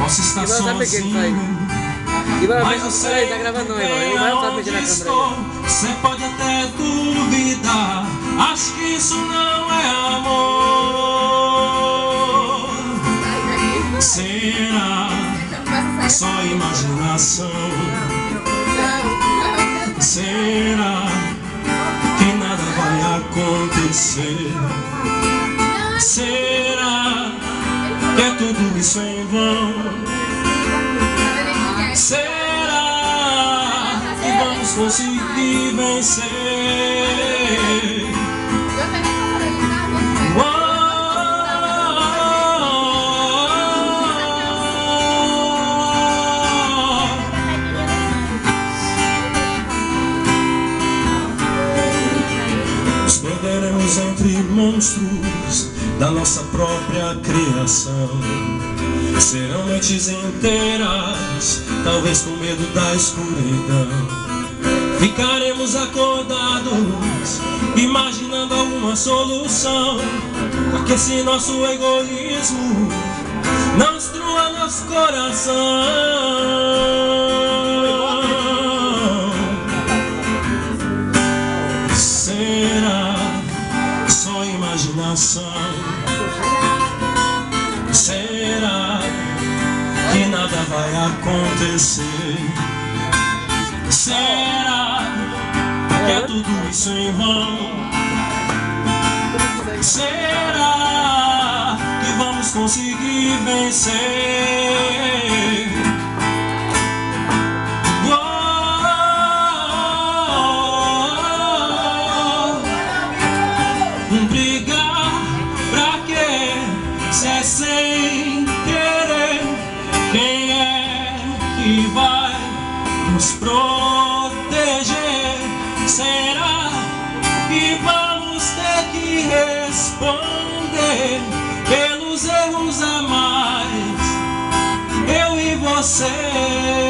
Posso estar sozinho, mas eu sei tá gravando não, que onde estou, você pode até duvidar. Acho que isso não é amor. Será só imaginação? Será que nada vai acontecer? Será que é tudo isso em vão? Será que vamos conseguir vencer? Nos perderemos entre monstros da nossa própria criação. Serão noites inteiras, talvez com medo da escuridão. Ficaremos acordados, imaginando alguma solução, porque se nosso egoísmo não destrua nosso coração. Será só imaginação? Será que nada vai acontecer? Será que é tudo isso em vão? Será que vamos conseguir vencer? Brigar pra quê? Se é sem querer, quem é que vai nos proteger? Será que vamos ter que responder pelos erros a mais, eu e você?